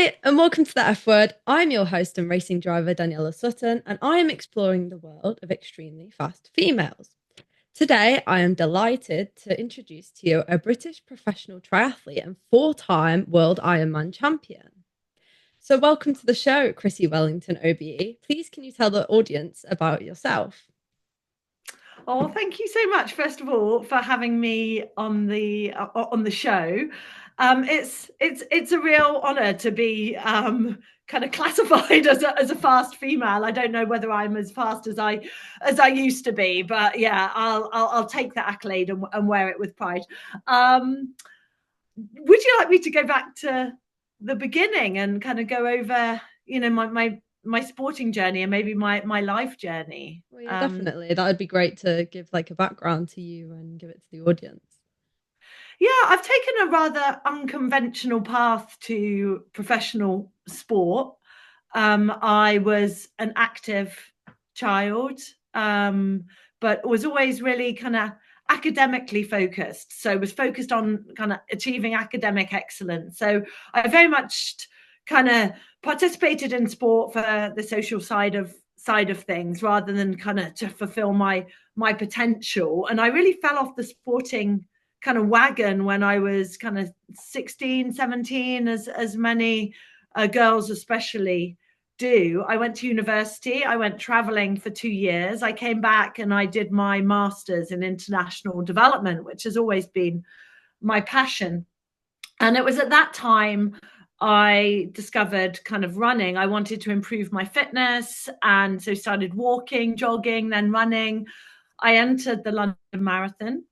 Hi, and welcome to the F Word. I'm your host and racing driver, Daniela Sutton, and I am exploring the world of extremely fast females. Today, I am delighted to introduce to you a British professional triathlete and four-time world Ironman champion. So, welcome to the show, Chrissie Wellington, OBE. Please, can you tell the audience about yourself? Oh, thank you so much, first of all, for having me on the show. It's a real honour to be kind of classified as a fast female. I don't know whether I'm as fast as I used to be, but yeah, I'll take that accolade and wear it with pride. Would you like me to go back to the beginning and kind of go over, my sporting journey and maybe my life journey? Well, yeah, definitely. That would be great to give like a background to you and give it to the audience. Yeah, I've taken a rather unconventional path to professional sport. I was an active child, but was always really kind of academically focused. So was focused on kind of achieving academic excellence. So I very much kind of participated in sport for the social side of things rather than kind of to fulfill my potential. And I really fell off the sporting kind of wagon when I was kind of 16, 17, as many girls especially do. I went to university. I went traveling for 2 years. I came back and I did my master's in international development, which has always been my passion. And it was at that time I discovered kind of running. I wanted to improve my fitness, and so started walking, jogging, then running. I entered the London Marathon,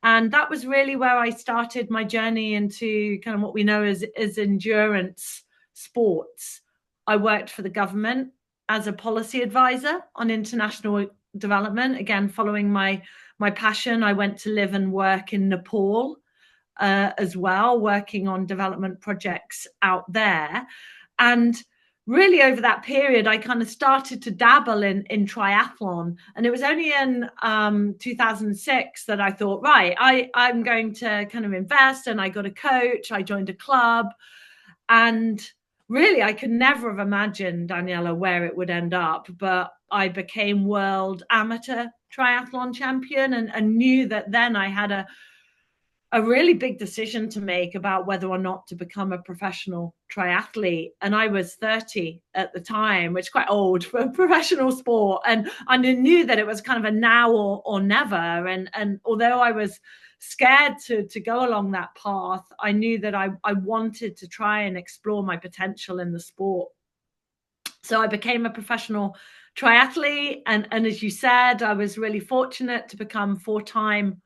and that was really where I started my journey into kind of what we know as endurance sports. I worked for the government as a policy advisor on international development. Again, following my passion, I went to live and work in Nepal as well, working on development projects out there. And really over that period, I kind of started to dabble in triathlon. And it was only in 2006 that I thought, right, I'm going to kind of invest. And I got a coach, I joined a club. And really, I could never have imagined, Daniela, where it would end up. But I became world amateur triathlon champion, and knew that then I had a really big decision to make about whether or not to become a professional triathlete. And I was 30 at the time, which is quite old for professional sport. And I knew that it was kind of a now or never. And although I was scared to go along that path, I knew that I wanted to try and explore my potential in the sport. So I became a professional triathlete. And as you said, I was really fortunate to become four-time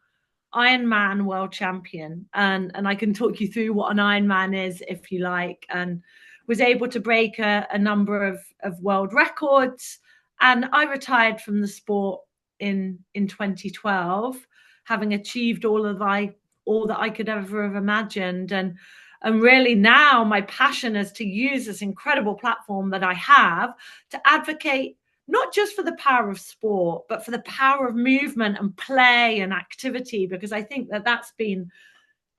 Ironman world champion, and I can talk you through what an Ironman is if you like, and was able to break a number of world records. And I retired from the sport in 2012, having achieved all that I could ever have imagined. And really now my passion is to use this incredible platform that I have to advocate not just for the power of sport, but for the power of movement and play and activity, because I think that that's been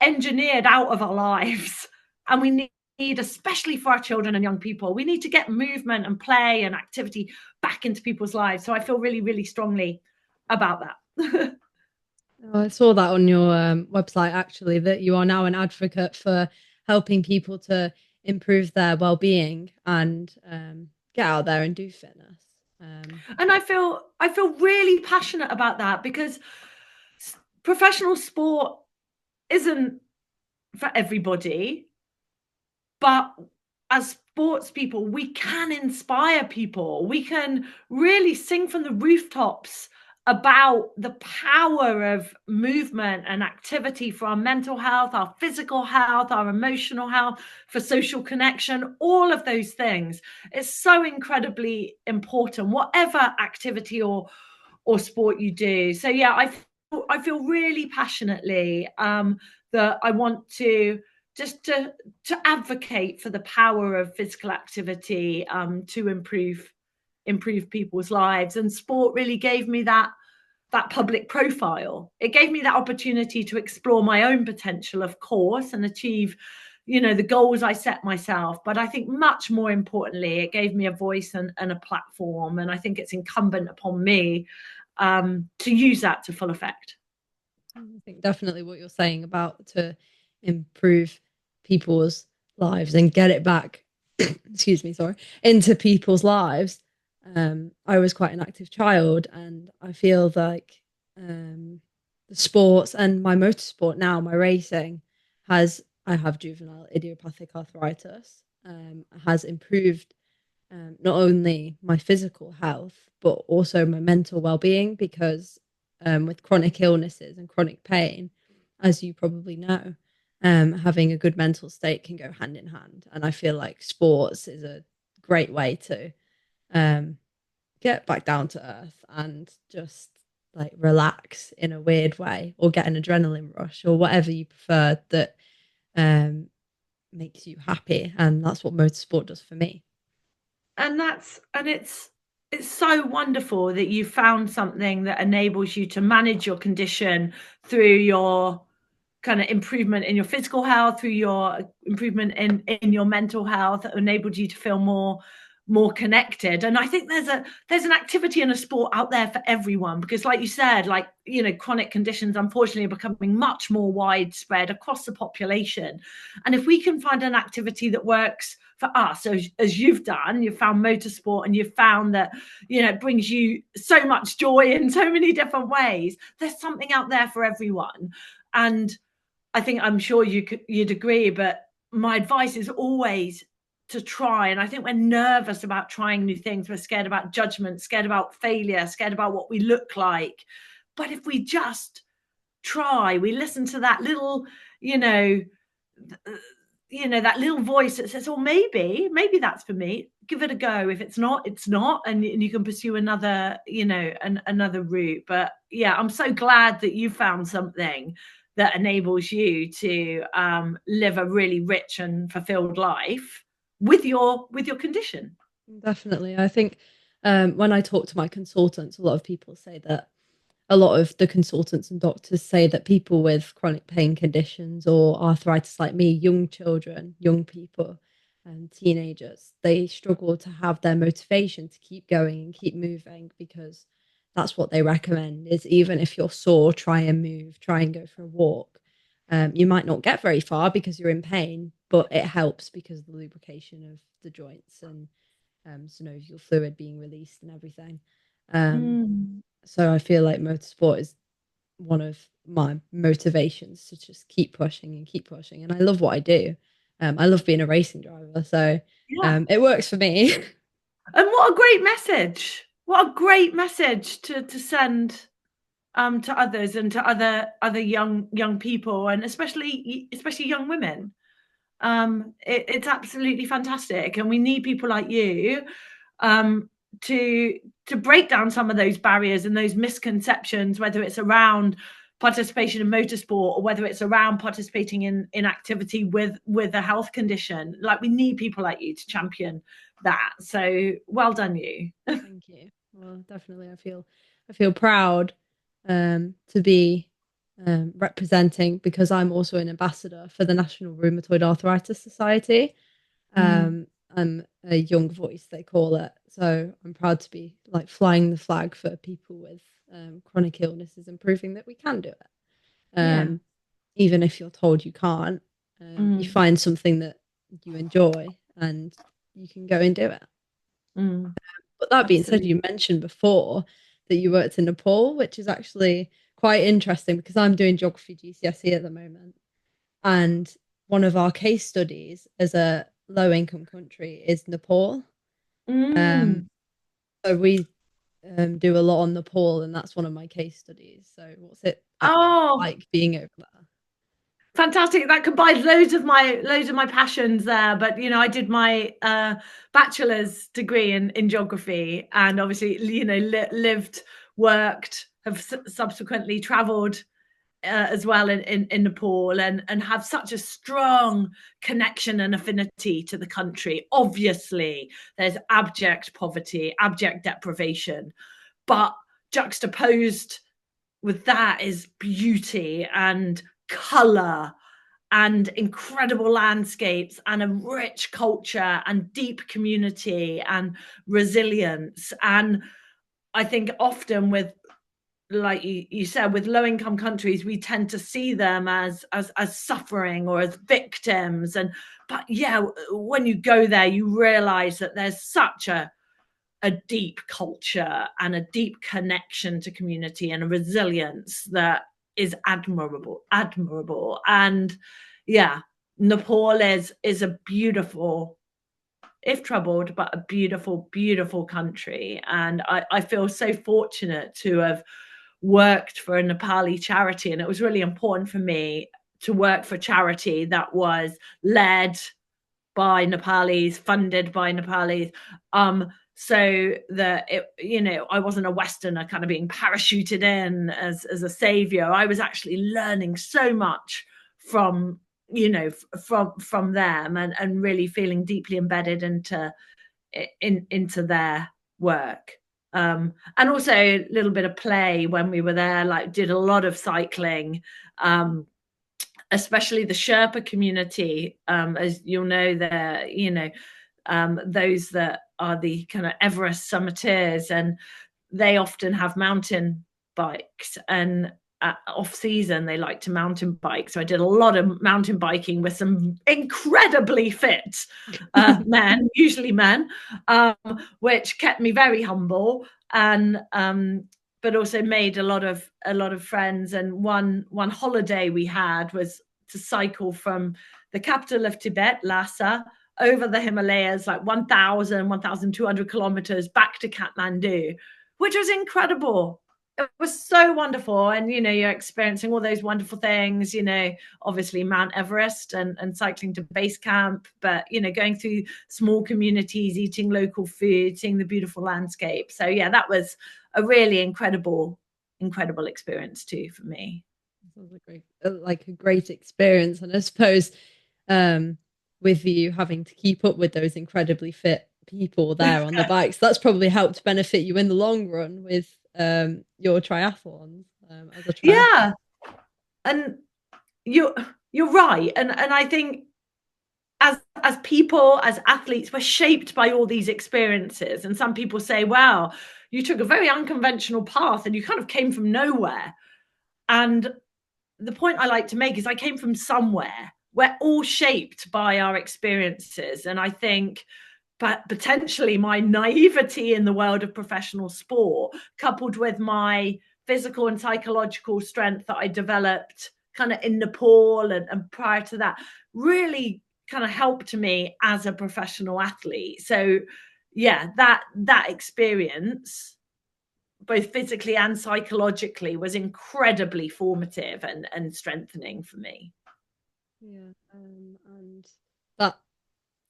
engineered out of our lives. And we need, especially for our children and young people, we need to get movement and play and activity back into people's lives. So I feel really, really strongly about that. Oh, I saw that on your website actually, that you are now an advocate for helping people to improve their well-being and get out there and do fitness. And I feel really passionate about that, because professional sport isn't for everybody, but as sports people, we can inspire people. We can really sing from the rooftops about the power of movement and activity for our mental health, our physical health, our emotional health, for social connection, all of those things. It's so incredibly important, whatever activity or sport you do. So yeah, I feel really passionately that I want to just to advocate for the power of physical activity to improve people's lives. And sport really gave me that public profile. It gave me that opportunity to explore my own potential, of course, and achieve the goals I set myself. But I think much more importantly, it gave me a voice and a platform. And I think it's incumbent upon me to use that to full effect. I think definitely what you're saying about to improve people's lives and get it back, excuse me, sorry, into people's lives. I was quite an active child, and I feel like the sports and my motorsport now, my racing, I have juvenile idiopathic arthritis, has improved not only my physical health, but also my mental well being because with chronic illnesses and chronic pain, as you probably know, having a good mental state can go hand in hand. And I feel like sports is a great way to um, get back down to earth and just like relax in a weird way or get an adrenaline rush or whatever you prefer that um, makes you happy. And that's what motorsport does for me. And it's so wonderful that you found something that enables you to manage your condition through your kind of improvement in your physical health, through your improvement in your mental health, that enabled you to feel more connected. And I think there's an activity and a sport out there for everyone, because like you said, like, chronic conditions unfortunately are becoming much more widespread across the population. And if we can find an activity that works for us, as you've done, you've found motorsport and you've found that it brings you so much joy in so many different ways, there's something out there for everyone. And I'm sure you'd agree, but my advice is always to try. And I think we're nervous about trying new things. We're scared about judgment, scared about failure, scared about what we look like. But if we just try, we listen to that little, that little voice that says, oh, maybe that's for me. Give it a go. If it's not, it's not. And you can pursue another, another route. But yeah, I'm so glad that you found something that enables you to live a really rich and fulfilled life with your condition. Definitely. I think when I talk to my consultants, a lot of people say that a lot of the consultants and doctors say that people with chronic pain conditions or arthritis, like me, young children, young people, and teenagers, they struggle to have their motivation to keep going and keep moving because that's what they recommend is even if you're sore, try and move, try and go for a walk. You might not get very far because you're in pain, but it helps because of the lubrication of the joints and synovial fluid being released and everything. Um, Mm. so I feel like motorsport is one of my motivations to just keep pushing and keep pushing. And I love what I do. I love being a racing driver. So Yeah. it works for me. And what a great message. What a great message to send to others and to other young people, and especially young women. It's absolutely fantastic, and we need people like you um, to break down some of those barriers and those misconceptions, whether it's around participation in motorsport or whether it's around participating in activity with a health condition. Like, we need people like you to champion that. So well done, you. Thank you. Well, definitely, I feel proud to be representing because I'm also an ambassador for the National Rheumatoid Arthritis Society. Mm. I'm a young voice, they call it. So I'm proud to be like flying the flag for people with chronic illnesses and proving that we can do it. Yeah. Even if you're told you can't, you Mm. find something that you enjoy and you can go and do it. Mm. But that being said, Absolutely. you mentioned before that you worked in Nepal, which is actually quite interesting because I'm doing geography GCSE at the moment. And one of our case studies as a low income country is Nepal. Um, Mm. so we do a lot on Nepal, and that's one of my case studies. So, what's it actually Oh, like being over there? fantastic. That combines loads of my passions there. But I did my bachelor's degree in geography, and obviously lived, worked, have subsequently traveled as well in Nepal, and have such a strong connection and affinity to the country. Obviously there's abject poverty, abject deprivation, but juxtaposed with that is beauty and color and incredible landscapes and a rich culture and deep community and resilience. And I think often with, like you said, with low income countries, we tend to see them as suffering or as victims. But yeah, when you go there, you realize that there's such a deep culture and a deep connection to community and a resilience that is admirable. And yeah, Nepal is a beautiful, if troubled, but a beautiful country. And I feel so fortunate to have worked for a Nepali charity, and it was really important for me to work for charity that was led by Nepalis, funded by Nepalis, so that I wasn't a Westerner kind of being parachuted in as a savior. I was actually learning so much from them, and really feeling deeply embedded into their work. And also a little bit of play when we were there, like did a lot of cycling, especially the Sherpa community. As you'll know, those that are the kind of Everest summiters, and they often have mountain bikes, and off season they like to mountain bike. So I did a lot of mountain biking with some incredibly fit men, usually men, which kept me very humble, and but also made a lot of friends. And one holiday we had was to cycle from the capital of Tibet, Lhasa, over the Himalayas, like 1,200 kilometers back to Kathmandu, which was incredible. It was so wonderful. And, you're experiencing all those wonderful things, obviously Mount Everest and cycling to base camp, but, going through small communities, eating local food, seeing the beautiful landscape. So, yeah, that was a really incredible experience too for me. Sounds like a great experience. And I suppose with you having to keep up with those incredibly fit people there on the bikes, that's probably helped benefit you in the long run with your triathlons as a triathlete. Yeah, and you're right, and I think as people, as athletes, we're shaped by all these experiences. And some people say, "Wow, you took a very unconventional path, and you kind of came from nowhere." And the point I like to make is I came from somewhere. We're all shaped by our experiences. And I think, but potentially my naivety in the world of professional sport, coupled with my physical and psychological strength that I developed kind of in Nepal and prior to that, really kind of helped me as a professional athlete. So yeah, that experience, both physically and psychologically, was incredibly formative and strengthening for me. Yeah, and that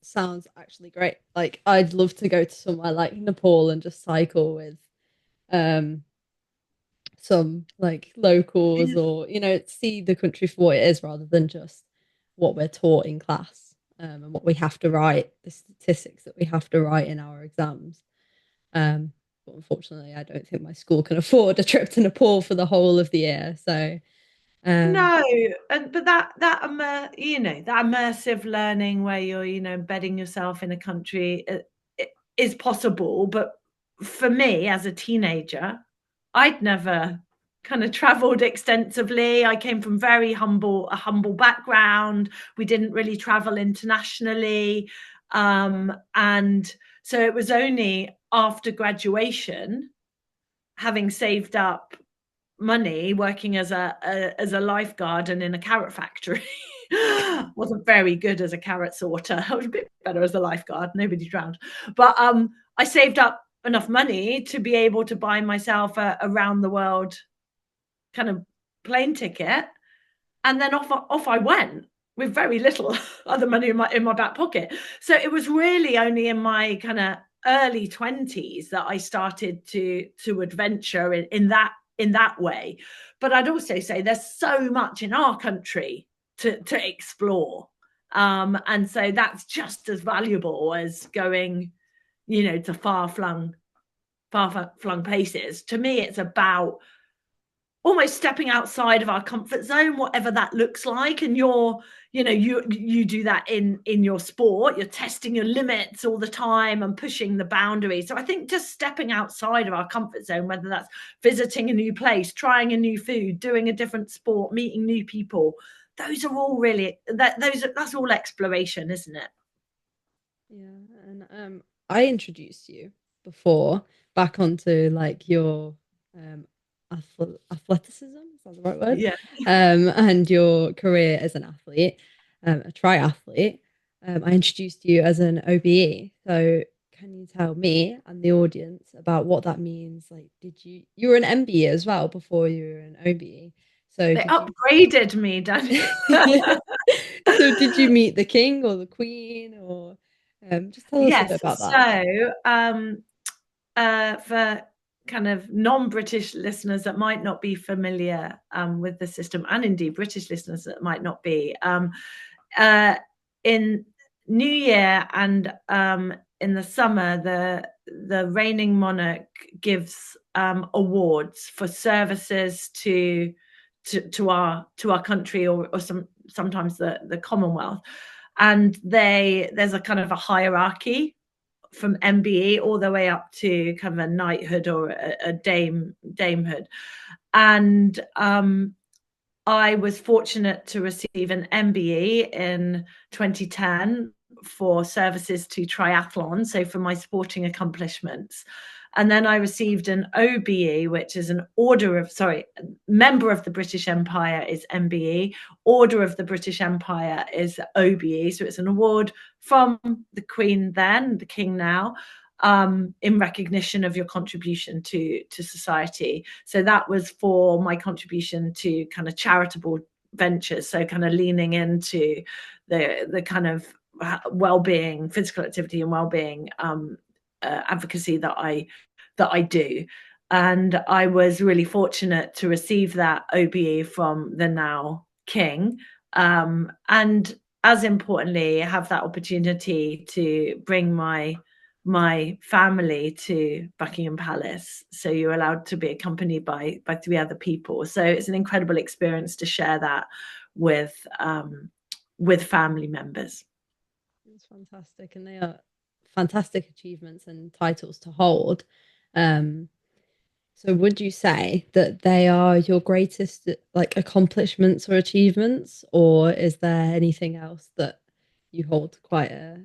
sounds actually great. Like, I'd love to go to somewhere like Nepal and just cycle with some like locals, or see the country for what it is rather than just what we're taught in class, and what we have to write, the statistics that we have to write in our exams. But unfortunately, I don't think my school can afford a trip to Nepal for the whole of the year. So no, but that immersive learning where you're embedding yourself in a country, it is possible. But for me as a teenager, I'd never kind of traveled extensively. I came from a humble background. We didn't really travel internationally, and so it was only after graduation, having saved up money, working as a lifeguard and in a carrot factory. Wasn't very good as a carrot sorter. I was a bit better as a lifeguard. Nobody drowned. But I saved up enough money to be able to buy myself a around the world kind of plane ticket. And then off I went with very little other money in my back pocket. So it was really only in my kind of early 20s that I started to adventure in that way. But I'd also say there's so much in our country to explore, and so that's just as valuable as going to far flung places. To me, it's about almost stepping outside of our comfort zone, whatever that looks like. And you do that in your sport. You're testing your limits all the time and pushing the boundaries. So I think just stepping outside of our comfort zone, whether that's visiting a new place, trying a new food, doing a different sport, meeting new people, those are all really that's all exploration, isn't it? Yeah, and I introduced you before back onto like your um athleticism, is that the right word? Yeah. And your career as an athlete, a triathlete. I introduced you as an OBE. So can you tell me and the audience about what that means? Like, you were an MBE as well before you were an OBE. So They did you upgraded me, Daniel. so did you meet the king or the queen or just tell us a bit Yes. about that. So, for kind of non-British listeners that might not be familiar with the system, and indeed British listeners that might not be, in New Year and in the summer, the reigning monarch gives awards for services to our country, or sometimes the Commonwealth, and there's a kind of a hierarchy from MBE all the way up to kind of a knighthood or a damehood. And I was fortunate to receive an MBE in 2010 for services to triathlon, so for my sporting accomplishments. And then I received an OBE, which is member of the British Empire is MBE, Order of the British Empire is OBE. So it's an award from the Queen then, the King now, in recognition of your contribution to society. So that was for my contribution to kind of charitable ventures, so kind of leaning into the kind of well-being, physical activity and well-being advocacy that I do. And I was really fortunate to receive that OBE from the now King, and as importantly have that opportunity to bring my family to Buckingham Palace. So you're allowed to be accompanied by 3 other people. So it's an incredible experience to share that with family members. It's fantastic, and they are fantastic achievements and titles to hold. Um, so would you say that they are your greatest like accomplishments or achievements, or is there anything else that you hold quite a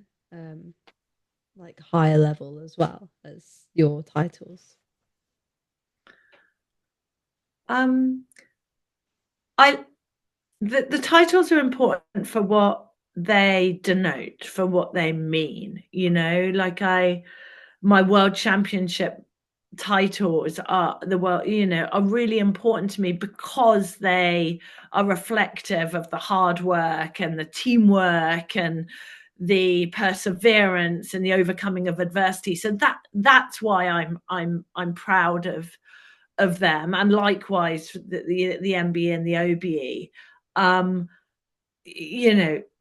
like higher level as well as your titles? I the titles are important for what they denote, for what they mean. Like my world championship titles are are really important to me because they are reflective of the hard work and the teamwork and the perseverance and the overcoming of adversity. So that's why I'm proud of them, and likewise the MBE and the OBE.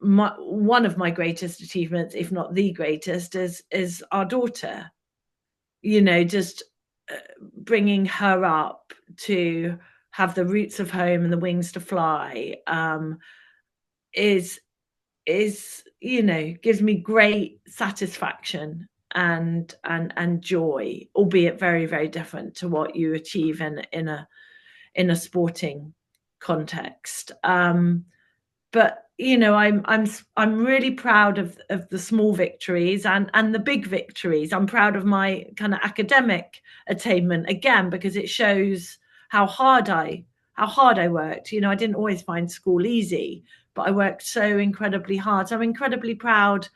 One of my greatest achievements, if not the greatest, is our daughter. Just bringing her up to have the roots of home and the wings to fly, is gives me great satisfaction and joy, albeit very, very different to what you achieve in a sporting context. But I'm really proud of the small victories and the big victories. I'm proud of my kind of academic attainment, again, because it shows how hard I worked. I didn't always find school easy, but I worked so incredibly hard. So I'm incredibly proud,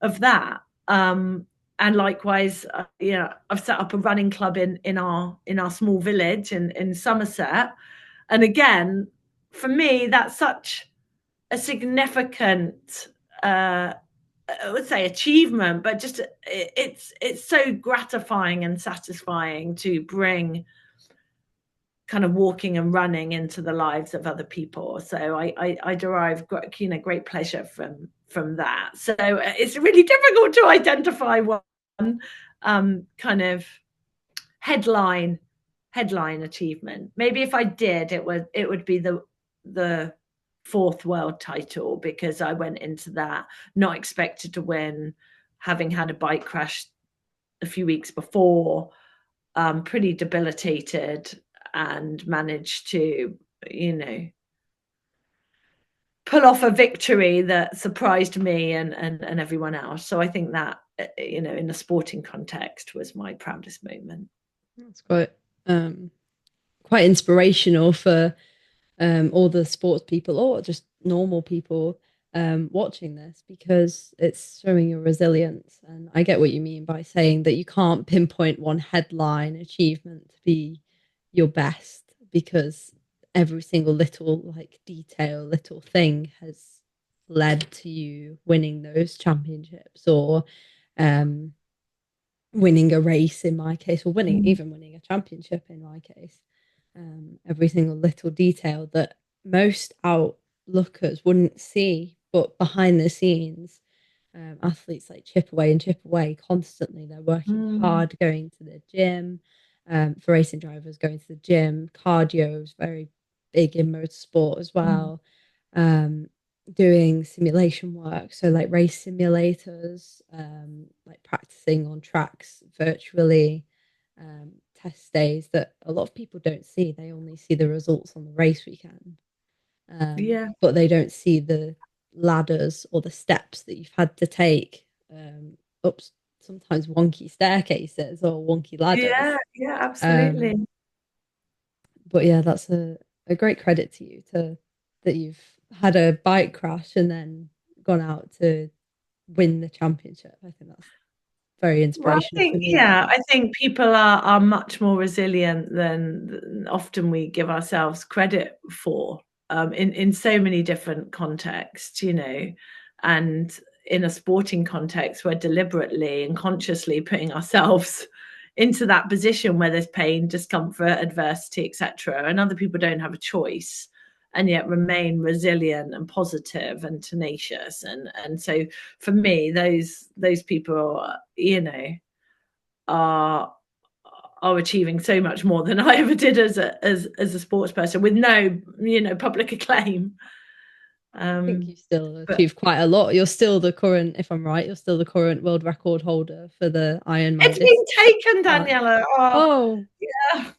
of that. And likewise, I've set up a running club in our small village in Somerset. And again, for me, that's such a significant, I would say, achievement, but just it's so gratifying and satisfying to bring kind of walking and running into the lives of other people. So I derive great pleasure from that. So it's really difficult to identify one kind of headline headline achievement. Maybe if I did, it would be the fourth world title, because I went into that not expected to win, having had a bike crash a few weeks before, pretty debilitated, and managed to, pull off a victory that surprised me and everyone else. So I think that, in the sporting context, was my proudest moment. That's quite inspirational for all the sports people or just normal people watching this, because it's showing your resilience. And I get what you mean by saying that you can't pinpoint one headline achievement to be your best, because every single little like detail, little thing has led to you winning those championships, or um, winning a race in my case, or winning a championship in my case. Every single little detail that most outlookers wouldn't see, but behind the scenes, athletes like chip away constantly. They're working hard, going to the gym. For racing drivers, going to the gym, cardio is very big in motorsport as well. Doing simulation work, so like race simulators, like practicing on tracks virtually, test days that a lot of people don't see. They only see the results on the race weekend, but they don't see the ladders or the steps that you've had to take up sometimes wonky staircases or wonky ladders. Yeah, absolutely. But yeah, that's a great credit to you to that you've had a bike crash and then gone out to win the championship. I think that's very inspirational for me. I think people are much more resilient than often we give ourselves credit for, in so many different contexts, and in a sporting context, we're deliberately and consciously putting ourselves into that position where there's pain, discomfort, adversity, etc., and other people don't have a choice, and yet remain resilient and positive and tenacious. And so for me, those people, are achieving so much more than I ever did as a sports person, with no, public acclaim. I think you still achieved quite a lot. You're still the current, if I'm right, you're still the current world record holder for the Ironman. It's been taken, Daniela. Oh, yeah.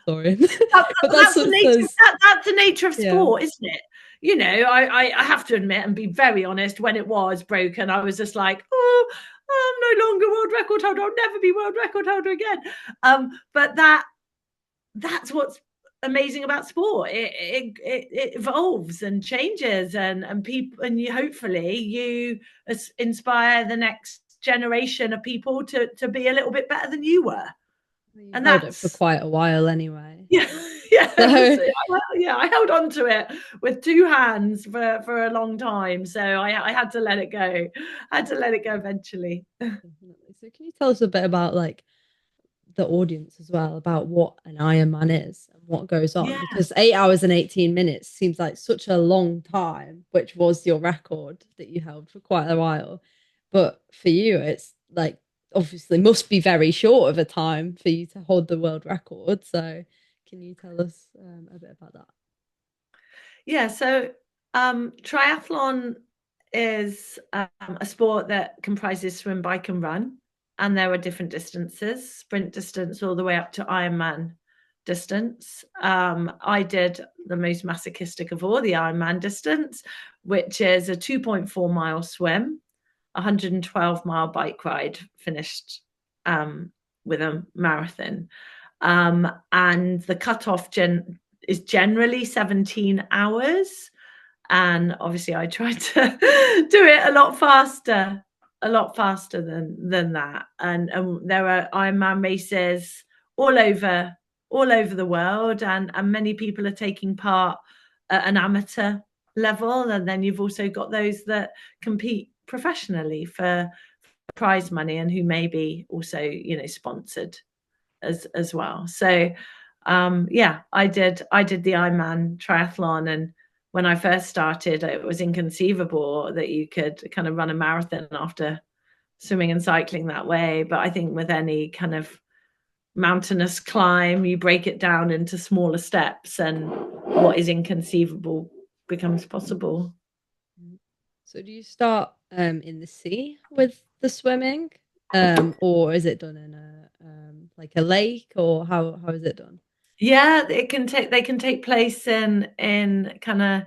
Sorry. But that's the nature of sport, isn't it? I have to admit and be very honest, when it was broken, I was just like, oh, I'm no longer world record holder. I'll never be world record holder again. But that's what's amazing about sport. It evolves and changes, and people, and hopefully you inspire the next generation of people to be a little bit better than you were. And held it for quite a while anyway. Yeah. I held on to it with two hands for a long time, so I had to let it go. I had to let it go eventually. So can you tell us a bit about like the audience as well, about what an Ironman is and what goes on? Because 8 hours and 18 minutes seems like such a long time, which was your record that you held for quite a while, but for you it's like obviously must be very short of a time for you to hold the world record. So can you tell us a bit about that? So triathlon is a sport that comprises swim, bike and run, and there are different distances, sprint distance all the way up to Ironman distance. I did the most masochistic of all, the Ironman distance, which is a 2.4 mile swim, 112-mile bike ride, finished with a marathon. And the cutoff is generally 17 hours. And obviously I tried to do it a lot faster than that. And there are Ironman races all over the world, and many people are taking part at an amateur level. And then you've also got those that compete professionally for prize money, and who may be also, sponsored as well. So I did the Ironman triathlon, and when I first started, it was inconceivable that you could kind of run a marathon after swimming and cycling that way. But I think with any kind of mountainous climb, you break it down into smaller steps, and what is inconceivable becomes possible. So do you start in the sea with the swimming, or is it done in a like a lake, or how is it done? Yeah, they can take place in kind of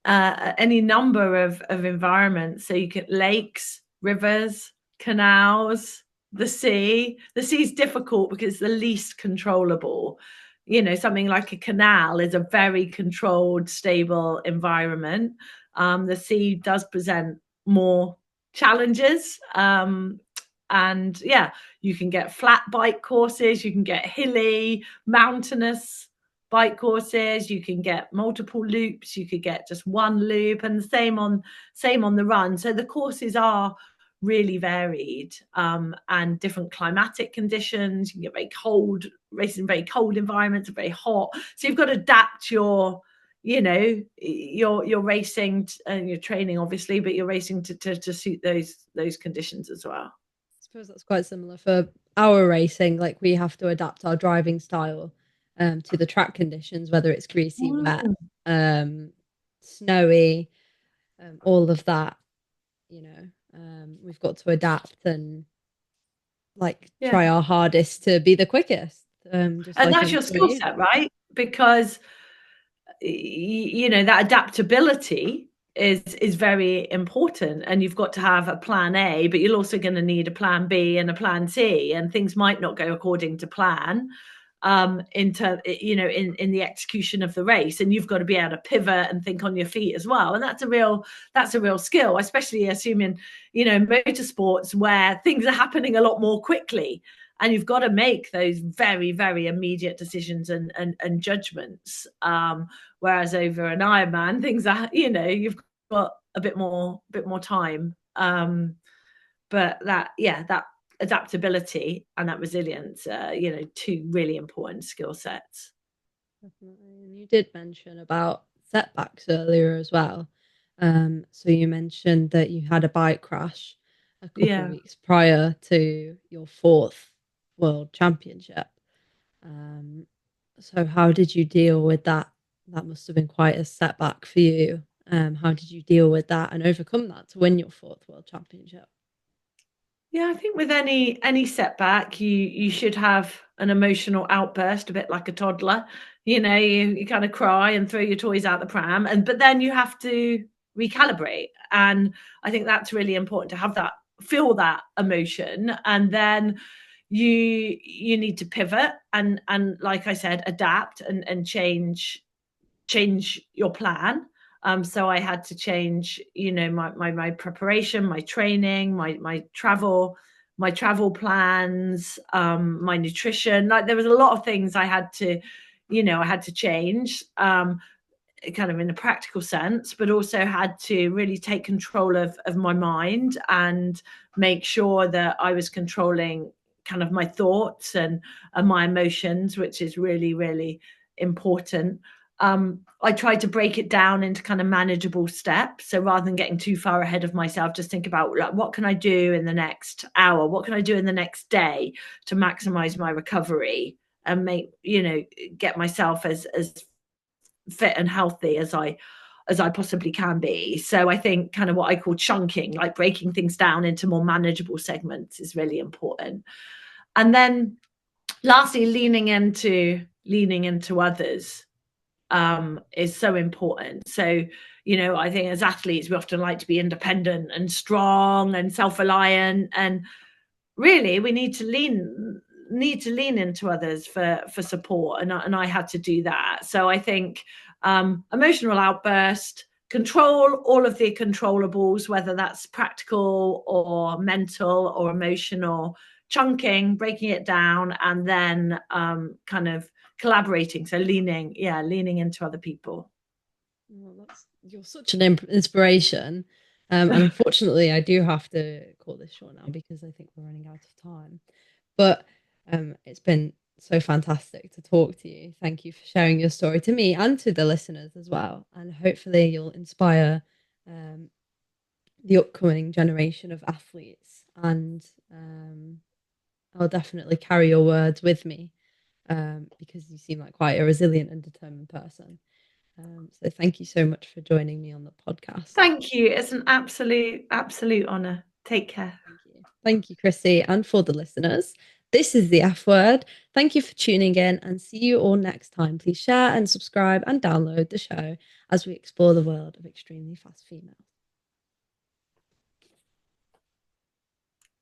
any number of environments. So you get lakes, rivers, canals, the sea. The sea is difficult because it's the least controllable. You know, something like a canal is a very controlled, stable environment. The sea does present more challenges. And yeah, you can get flat bike courses, you can get hilly, mountainous bike courses, you can get multiple loops, you could get just one loop, and the same on the run. So the courses are really varied, and different climatic conditions. You can get very cold, racing in very cold environments, very hot, so you've got to adapt your, you know, your racing and your training obviously, but you're racing to suit those conditions as well. I suppose that's quite similar for our racing. Like we have to adapt our driving style to the track conditions, whether it's greasy, wet, Mm. um, snowy, all of that. You know, we've got to adapt and like Yeah, try our hardest to be the quickest, just and like that's in your sport. skill set, right? Because you know that adaptability is very important, and you've got to have a plan A, but you're also going to need a plan B and a plan C, and things might not go according to plan, into, you know, in the execution of the race, and you've got to be able to pivot and think on your feet as well. And that's a real skill, especially assuming, you know, motorsports where things are happening a lot more quickly, and you've got to make those very, very immediate decisions and judgments. Whereas over an Ironman, things are, you know, you've got a bit more time. But that, yeah, that adaptability and that resilience, you know, two really important skill sets. Definitely. And you did mention about setbacks earlier as well. So you mentioned that you had a bike crash a couple Yeah. weeks prior to your fourth world championship. Um, so how did you deal with that? That must have been quite a setback for you. How did you deal with that and overcome that to win your fourth world championship? Yeah, I think with any setback, you should have an emotional outburst, a bit like a toddler. You know, you kind of cry and throw your toys out the pram, and but then you have to recalibrate. And I think that's really important to have that, feel that emotion, and then you need to pivot and like I said, adapt and change your plan. So I had to change, you know, my preparation, my training, my travel plans, my nutrition. Like there was a lot of things I had to, you know, I had to change, kind of in a practical sense, but also had to really take control of my mind and make sure that I was controlling kind of my thoughts and my emotions, which is really, really important. I tried to break it down into kind of manageable steps. So rather than getting too far ahead of myself, just think about like, what can I do in the next hour? What can I do in the next day to maximize my recovery and make, you know, get myself as fit and healthy as I possibly can be. So I think kind of what I call chunking, like breaking things down into more manageable segments, is really important. And then lastly, leaning into others, is so important. So, you know, I think as athletes, we often like to be independent and strong and self-reliant, and really we need to lean into others for support, and I had to do that. So I think, emotional outburst, control all of the controllables, whether that's practical or mental or emotional, chunking, breaking it down, and then, kind of collaborating. So leaning into other people. Well, that's you're such an inspiration. And unfortunately, I do have to call this short now because I think we're running out of time. But it's been so fantastic to talk to you. Thank you for sharing your story to me and to the listeners as well. And hopefully, you'll inspire um, the upcoming generation of athletes and I'll definitely carry your words with me because you seem like quite a resilient and determined person. So thank you so much for joining me on the podcast. Thank you. It's an absolute honour. Take care. Thank you. Thank you, Chrissie, and for the listeners. This is the F word. Thank you for tuning in and see you all next time. Please share and subscribe and download the show as we explore the world of extremely fast females.